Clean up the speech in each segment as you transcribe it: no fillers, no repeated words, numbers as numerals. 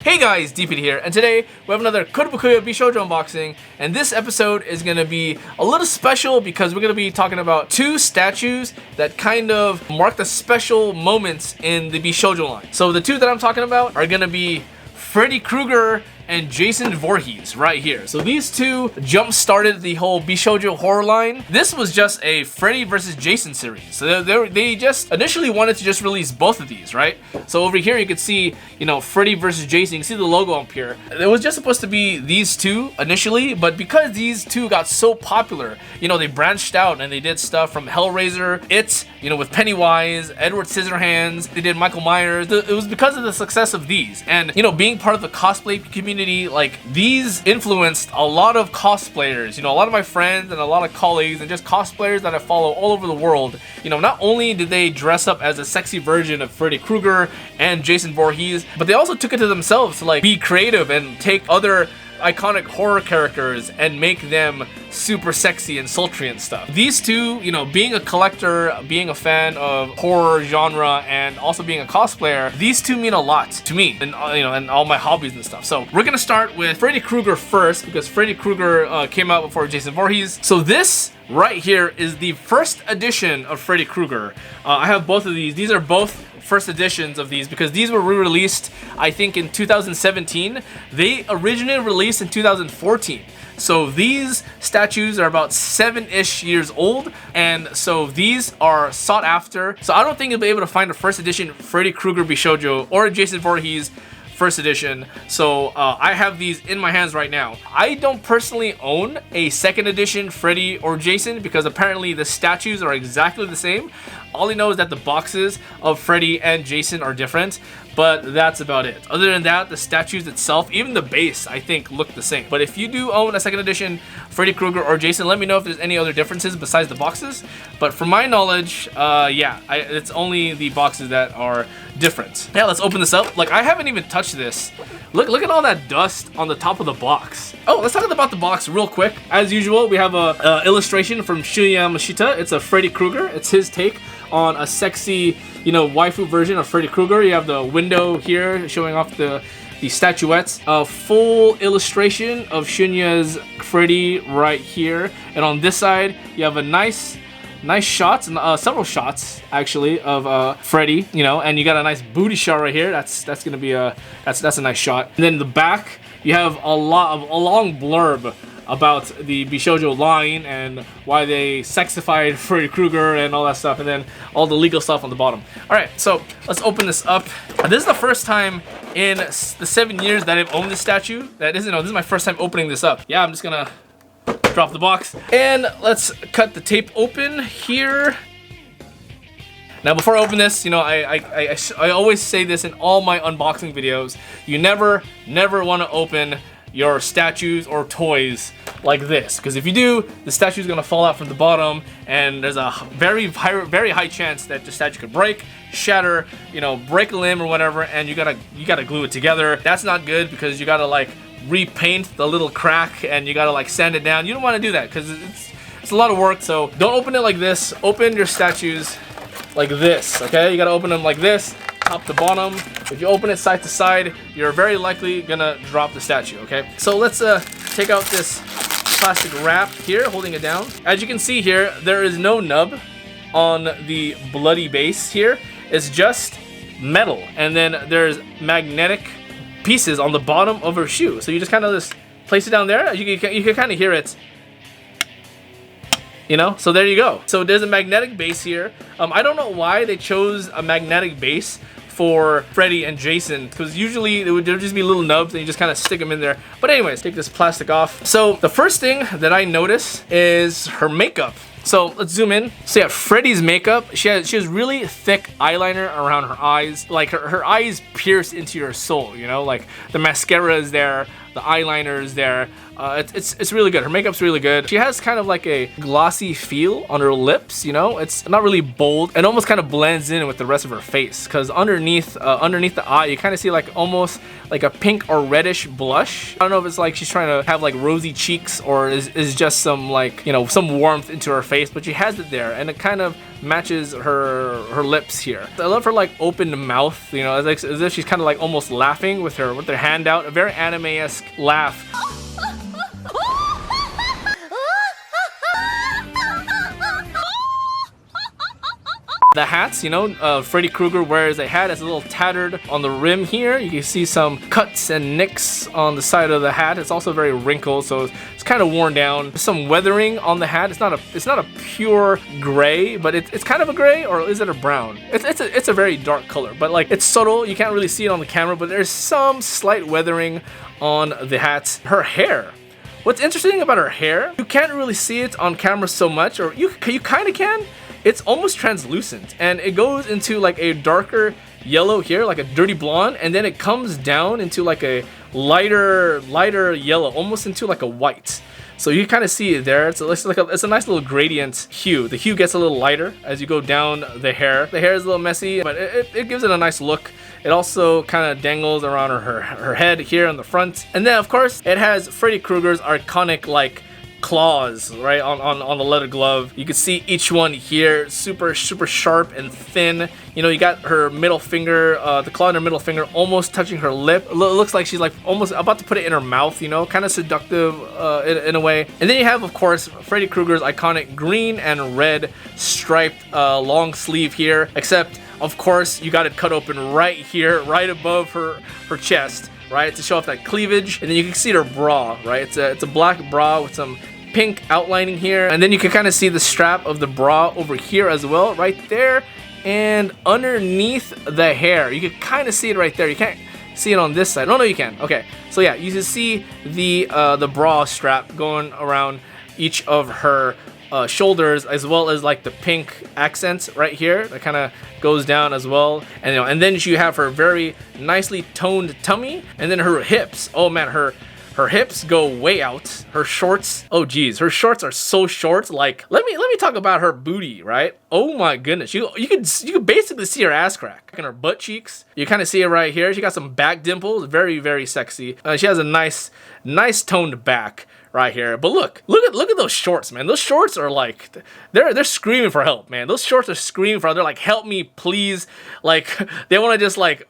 Hey guys, DP here, and today we have another Kotobukiya Bishoujo unboxing, and this episode is going to be a little special because we're going to be talking about two statues that kind of mark the special moments in the Bishoujo line. So the two that I'm talking about are going to be Freddy Krueger and Jason Voorhees right here. So these two jump-started the whole Bishoujo horror line. This was just a Freddy versus Jason series. So they just initially wanted to just release both of these, right? So over here you can see, you know, Freddy versus Jason. You can see the logo up here. It was just supposed to be these two initially, but because these two got so popular, you know, they branched out and they did stuff from Hellraiser, you know, with Pennywise, Edward Scissorhands. They did Michael Myers. It was because of the success of these. And, you know, being part of the cosplay community, like these influenced a lot of cosplayers, you know, a lot of my friends and a lot of colleagues and just cosplayers that I follow all over the world. You know, not only did they dress up as a sexy version of Freddy Krueger and Jason Voorhees, but they also took it to themselves to like be creative and take other iconic horror characters and make them super sexy and sultry and stuff. These two, you know, being a collector, being a fan of horror genre, and also being a cosplayer, these two mean a lot to me and, you know, and all my hobbies and stuff. So we're gonna start with Freddy Krueger first because Freddy Krueger came out before Jason Voorhees. So this right here is the first edition of Freddy Krueger. I have both of these. These are both first editions of these because these were re-released I think in 2017. They originally released in 2014. So these statues are about 7-ish years old, and so these are sought after. So I don't think you'll be able to find a first edition Freddy Krueger Bishoujo or Jason Voorhees first edition. So I have these in my hands right now. I don't personally own a second edition Freddy or Jason because apparently the statues are exactly the same. All I know is that the boxes of Freddy and Jason are different, but that's about it. Other than that, the statues itself, even the base, I think look the same. But if you do own a second edition Freddy Krueger or Jason, let me know if there's any other differences besides the boxes. But from my knowledge, yeah, it's only the boxes that are different. Yeah, let's open this up. Like, I haven't even touched this. Look at all that dust on the top of the box. Oh, let's talk about the box real quick. As usual, we have a illustration from Shunya Mashita. It's a Freddy Krueger. It's his take on a sexy, you know, waifu version of Freddy Krueger. You have the window here showing off the statuettes. A full illustration of Shunya's Freddy right here. And on this side, you have a nice shots, several shots actually of Freddy, you know, and you got a nice booty shot right here. That's gonna be that's a nice shot. And then in the back, you have a long blurb about the Bishoujo line and why they sexified Freddy Krueger and all that stuff, and then all the legal stuff on the bottom. All right, so let's open this up. This is the first time in the 7 years that I've owned this statue. This is my first time opening this up. Yeah, I'm just gonna drop the box and let's cut the tape open here. Now before I open this, you know, I always say this in all my unboxing videos. You never want to open your statues or toys like this, because if you do, the statue is gonna fall out from the bottom, and there's a very high chance that the statue could break, shatter, you know, break a limb or whatever, and you gotta glue it together. That's not good because you gotta like repaint the little crack and you gotta like sand it down. You don't want to do that because it's a lot of work. So don't open it like this. Open your statues like this, okay? You gotta open them like this, top to bottom. If you open it side to side, you're very likely gonna drop the statue, okay? So let's take out this plastic wrap here, holding it down. As you can see here, there is no nub on the bloody base here. It's just metal, and then there's magnetic pieces on the bottom of her shoe. So you just kind of just place it down there. You can kind of hear it, you know, so there you go. So there's a magnetic base here. I don't know why they chose a magnetic base for Freddy and Jason, because usually there would just be little nubs and you just kind of stick them in there. But anyways, take this plastic off. So the first thing that I notice is her makeup. So let's zoom in. So yeah, Freddy's makeup, she has really thick eyeliner around her eyes. Like her eyes pierce into your soul, you know, like the mascara is there, the eyeliner is there. It's really good. Her makeup's really good. She has kind of like a glossy feel on her lips, you know? It's not really bold. It almost kind of blends in with the rest of her face, because underneath the eye, you kind of see like almost like a pink or reddish blush. I don't know if it's like she's trying to have like rosy cheeks or is just some like, you know, some warmth into her face, but she has it there, and it kind of matches her lips here. I love her like open mouth, you know, as if she's kind of like almost laughing with her hand out. A very anime-esque laugh. The hats, you know, Freddy Krueger wears a hat that's a little tattered on the rim here. You can see some cuts and nicks on the side of the hat. It's also very wrinkled, so it's kind of worn down. There's some weathering on the hat. It's not a pure gray, but it's kind of a gray, or is it a brown? It's a very dark color, but like it's subtle. You can't really see it on the camera, but there's some slight weathering on the hats. Her hair. What's interesting about her hair, you can't really see it on camera so much, or you kind of can. It's almost translucent, and it goes into like a darker yellow here, like a dirty blonde, and then it comes down into like a lighter yellow, almost into like a white. So you kind of see it there. It's a nice little gradient hue. The hue gets a little lighter as you go down the hair. The hair is a little messy, but it gives it a nice look. It also kind of dangles around her head here on the front. And then of course it has Freddy Krueger's iconic like claws right on the leather glove. You can see each one here, super sharp and thin. You know, you got her middle finger, the claw in her middle finger almost touching her lip. It looks like she's like almost about to put it in her mouth, you know, kind of seductive in a way. And then you have, of course, Freddy Krueger's iconic green and red striped long sleeve here, except of course you got it cut open right here, right above her chest, right, to show off that cleavage. And then you can see her bra, right? It's a black bra with some pink outlining here, and then you can kind of see the strap of the bra over here as well, right there, and underneath the hair. You can kind of see it right there. You can't see it on this side. No, you can. Okay, so yeah, you can see the bra strap going around each of her shoulders, as well as like the pink accents right here that kind of goes down as well. And you know, and then you have her very nicely toned tummy, and then her hips. Oh man, her hips go way out. Her shorts, oh geez, her shorts are so short. Like, let me talk about her booty, right? Oh my goodness, you could basically see her ass crack and her butt cheeks. You kind of see it right here. She got some back dimples, very sexy. She has a nice toned back right here. But look at those shorts, man. Those shorts are like, they're screaming for help, man. Those shorts are screaming for help. They're like, help me, please. Like, they want to just like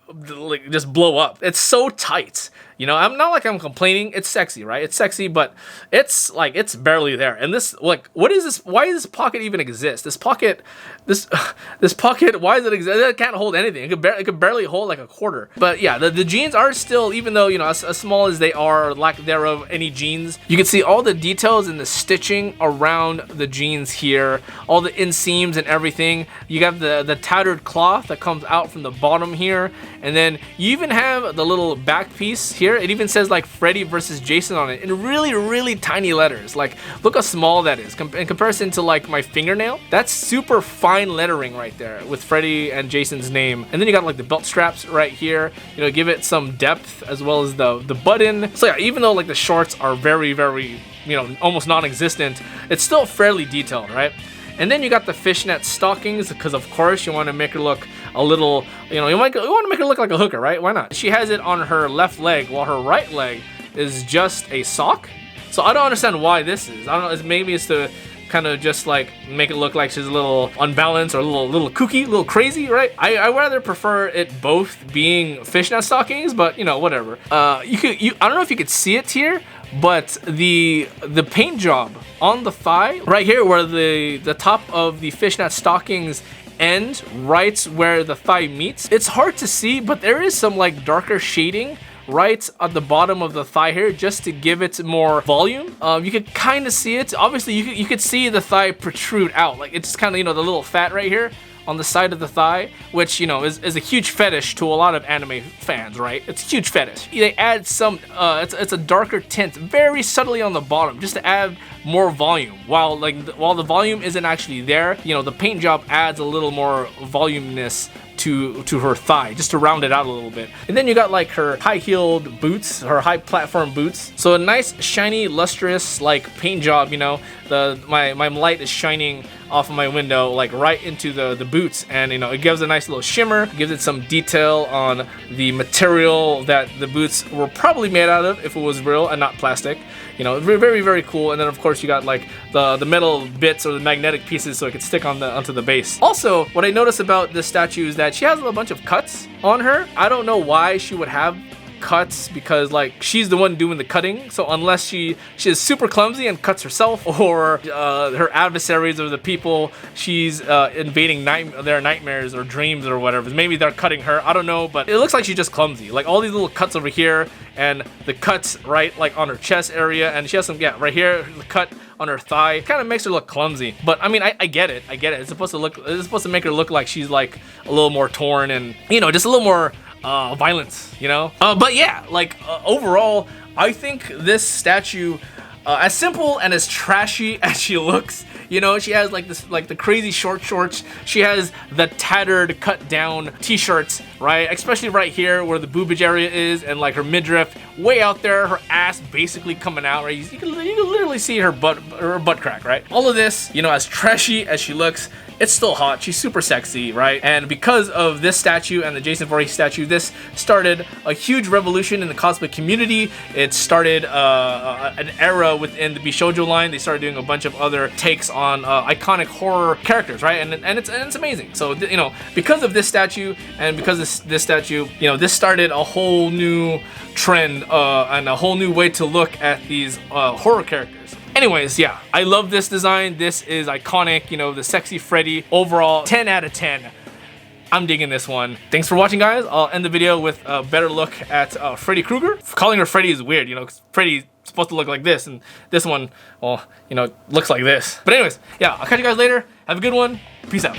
just blow up. It's so tight. You know, I'm not like I'm complaining. It's sexy, right? It's sexy, but it's like, it's barely there. And this, like, what is this? Why does this pocket even exist? This pocket, why does it exist? It can't hold anything. It could barely hold like a quarter. But yeah, the jeans are still, even though, you know, as small as they are, or lack thereof any jeans, you can see all the details in the stitching around the jeans here, all the inseams and everything. You got the tattered cloth that comes out from the bottom here, and then you even have the little back piece here. It even says like Freddy versus Jason on it in really tiny letters. Like, look how small that is in comparison to like my fingernail. That's super fine lettering right there with Freddy and Jason's name. And then you got like the belt straps right here, you know, give it some depth, as well as the button. So yeah, even though like the shorts are very, you know, almost non-existent, it's still fairly detailed, right? And then you got the fishnet stockings, because of course you want to make her look a little, you know, you want to make her look like a hooker, right? Why not? She has it on her left leg, while her right leg is just a sock. So I don't understand why this is. I don't know, maybe it's to kind of just like make it look like she's a little unbalanced, or a little kooky, a little crazy, right? I rather prefer it both being fishnet stockings, but you know, whatever. I don't know if you could see it here, but the paint job on the thigh right here, where the top of the fishnet stockings end, right where the thigh meets, it's hard to see, but there is some like darker shading right at the bottom of the thigh here, just to give it more volume. You could kind of see it. Obviously you could see the thigh protrude out, like it's kind of, you know, the little fat right here on the side of the thigh, which, you know, is a huge fetish to a lot of anime fans, right? It's a huge fetish. They add some, it's a darker tint very subtly on the bottom, just to add more volume. While the volume isn't actually there, you know, the paint job adds a little more voluminous to her thigh, just to round it out a little bit. And then you got like her high-heeled boots, her high platform boots. So a nice, shiny, lustrous like paint job, you know. My light is shining off of my window like right into the boots, and you know, it gives a nice little shimmer, gives it some detail on the material that the boots were probably made out of if it was real and not plastic. You know, very, very cool. And then of course you got like the metal bits or the magnetic pieces so it could stick onto the base. Also, what I noticed about this statue is that she has a bunch of cuts on her. I don't know why she would have cuts, because like she's the one doing the cutting, so unless she is super clumsy and cuts herself, or her adversaries or the people she's invading their nightmares or dreams or whatever, maybe they're cutting her, I don't know, but it looks like she's just clumsy. Like all these little cuts over here, and the cuts right like on her chest area, and she has some, yeah, right here, the cut on her thigh, kind of makes her look clumsy. But I mean, I get it. It's supposed to make her look like she's like a little more torn, and you know, just a little more violence, you know. But yeah, like overall, I think this statue, as simple and as trashy as she looks, you know, she has like this, like the crazy short shorts, she has the tattered cut down t-shirts, right, especially right here where the boobage area is, and like her midriff way out there, her ass basically coming out, right. You can literally see her butt crack, right. All of this, you know, as trashy as she looks, it's still hot. She's super sexy, right? And because of this statue and the Jason Voorhees statue, this started a huge revolution in the cosplay community. It started an era within the Bishoujo line. They started doing a bunch of other takes on iconic horror characters, right? And it's amazing. So you know, because of this statue and because this statue, you know, this started a whole new trend and a whole new way to look at these horror characters. Anyways, yeah, I love this design. This is iconic, you know, the sexy Freddy. Overall, 10 out of 10. I'm digging this one. Thanks for watching, guys. I'll end the video with a better look at Freddy Krueger. Calling her Freddy is weird, you know, because Freddy's supposed to look like this, and this one, well, you know, looks like this. But anyways, yeah, I'll catch you guys later. Have a good one. Peace out.